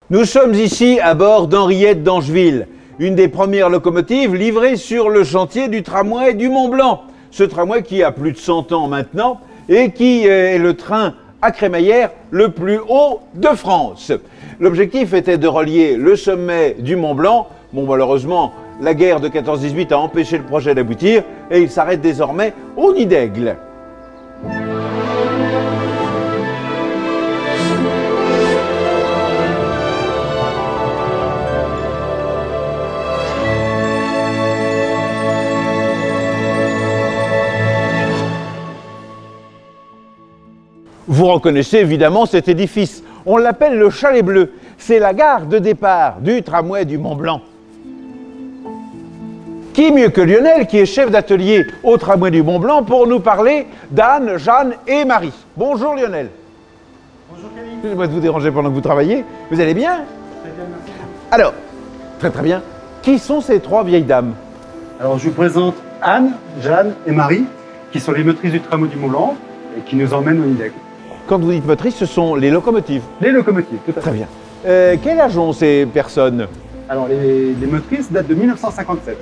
Nous sommes ici à bord d'Henriette d'Angeville, une des premières locomotives livrées sur le chantier du tramway du Mont-Blanc. Ce tramway qui a plus de 100 ans maintenant et qui est le train à crémaillère le plus haut de France. L'objectif était de relier le sommet du Mont-Blanc. Bon, malheureusement, la guerre de 14-18 a empêché le projet d'aboutir et il s'arrête désormais au Nid d'Aigle. Vous reconnaissez évidemment cet édifice. On l'appelle le Chalet Bleu. C'est la gare de départ du tramway du Mont-Blanc. Qui mieux que Lionel, qui est chef d'atelier au tramway du Mont-Blanc, pour nous parler d'Anne, Jeanne et Marie. Bonjour Lionel. Bonjour Camille. Excusez-moi de vous déranger pendant que vous travaillez. Vous allez bien? Très bien, merci. Alors, très bien. Qui sont ces trois vieilles dames? Alors je vous présente Anne, Jeanne et Marie, qui sont les motrices du tramway du Mont-Blanc et qui nous emmènent au Nid d'Aigle. Quand vous dites motrices, ce sont les locomotives. Les locomotives, tout à fait. Très bien. Quel âge ont ces personnes? Alors les motrices datent de 1957.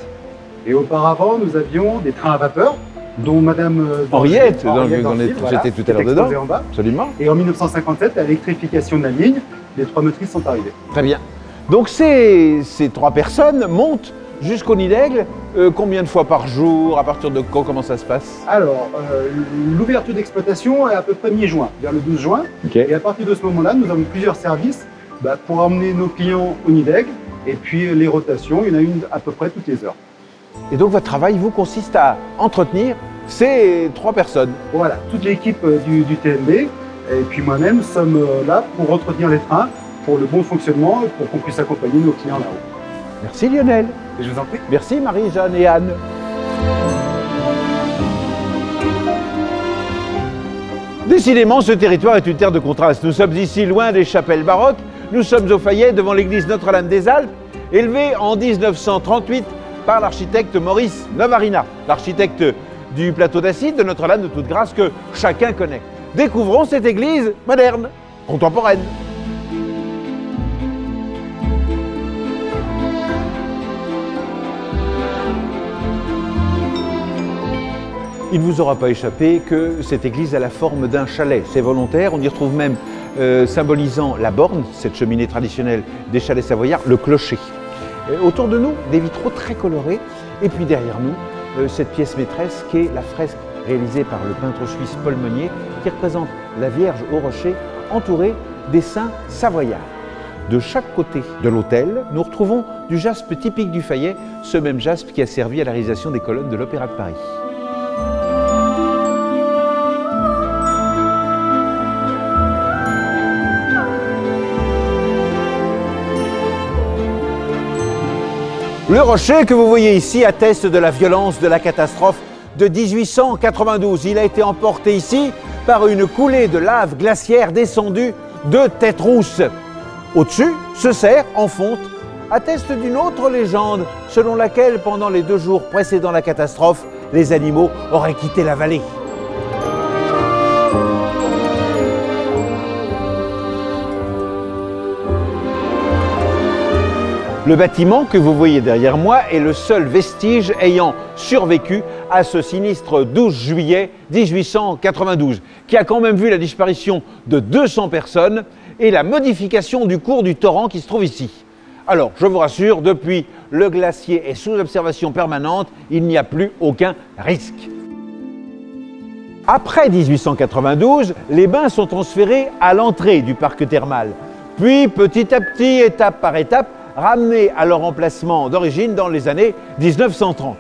Et auparavant, nous avions des trains à vapeur, dont Madame Henriette, j'étais tout à l'heure dedans. En bas. Absolument. Et en 1957, à l'électrification de la ligne, les trois motrices sont arrivées. Très bien. Donc ces trois personnes montent jusqu'au Nid d'Aigle, combien de fois par jour? À partir de quand? Comment ça se passe? Alors, l'ouverture d'exploitation est à peu près mi-juin, vers le 12 juin. Okay. Et à partir de ce moment-là, nous avons plusieurs services pour emmener nos clients au Nid d'Aigle. Et puis les rotations, il y en a une à peu près toutes les heures. Et donc votre travail, vous, consiste à entretenir ces trois personnes? Voilà, toute l'équipe du TMB et puis moi-même sommes là pour entretenir les trains, pour le bon fonctionnement et pour qu'on puisse accompagner nos clients là-haut. Merci Lionel. Et je vous en prie. Merci Marie, Jeanne et Anne. Décidément, ce territoire est une terre de contraste. Nous sommes ici loin des chapelles baroques. Nous sommes au Fayet devant l'église Notre-Dame-des-Alpes, élevée en 1938 par l'architecte Maurice Novarina, l'architecte du plateau d'Acide de Notre-Dame de Toute-Grâce que chacun connaît. Découvrons cette église moderne, contemporaine. Il ne vous aura pas échappé que cette église a la forme d'un chalet. C'est volontaire, on y retrouve même, symbolisant la borne, cette cheminée traditionnelle des chalets savoyards, le clocher. Autour de nous, des vitraux très colorés, et puis derrière nous, cette pièce maîtresse qui est la fresque réalisée par le peintre suisse Paul Meunier, qui représente la Vierge au rocher, entourée des saints savoyards. De chaque côté de l'autel, nous retrouvons du jaspe typique du Fayet, ce même jaspe qui a servi à la réalisation des colonnes de l'Opéra de Paris. Le rocher que vous voyez ici atteste de la violence de la catastrophe de 1892. Il a été emporté ici par une coulée de lave glaciaire descendue de Tête-Rousse. Au-dessus, ce cerf, en fonte, atteste d'une autre légende selon laquelle, pendant les 2 jours précédant la catastrophe, les animaux auraient quitté la vallée. Le bâtiment que vous voyez derrière moi est le seul vestige ayant survécu à ce sinistre 12 juillet 1892, qui a quand même vu la disparition de 200 personnes et la modification du cours du torrent qui se trouve ici. Alors, je vous rassure, depuis, le glacier est sous observation permanente, il n'y a plus aucun risque. Après 1892, les bains sont transférés à l'entrée du parc thermal, puis petit à petit, étape par étape, ramenés à leur emplacement d'origine dans les années 1930.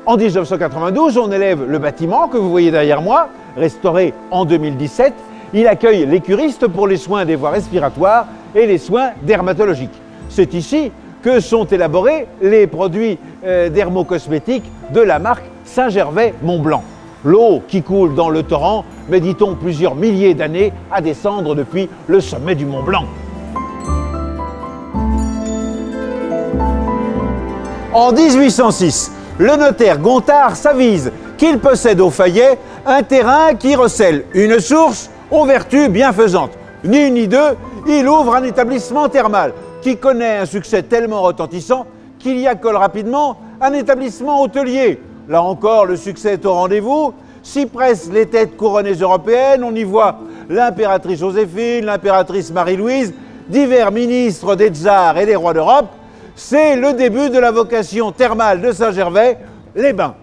En 1992, on élève le bâtiment que vous voyez derrière moi, restauré en 2017. Il accueille les curistes pour les soins des voies respiratoires et les soins dermatologiques. C'est ici que sont élaborés les produits dermocosmétiques de la marque Saint-Gervais-Mont-Blanc. L'eau qui coule dans le torrent met, dit-on, plusieurs milliers d'années à descendre depuis le sommet du Mont-Blanc. En 1806, le notaire Gontard s'avise qu'il possède au Fayet un terrain qui recèle une source aux vertus bienfaisantes. Ni une ni deux, il ouvre un établissement thermal qui connaît un succès tellement retentissant qu'il y accole rapidement un établissement hôtelier. Là encore, le succès est au rendez-vous. S'y pressent les têtes couronnées européennes, on y voit l'impératrice Joséphine, l'impératrice Marie-Louise, divers ministres des tsars et des rois d'Europe. C'est le début de la vocation thermale de Saint-Gervais, les bains.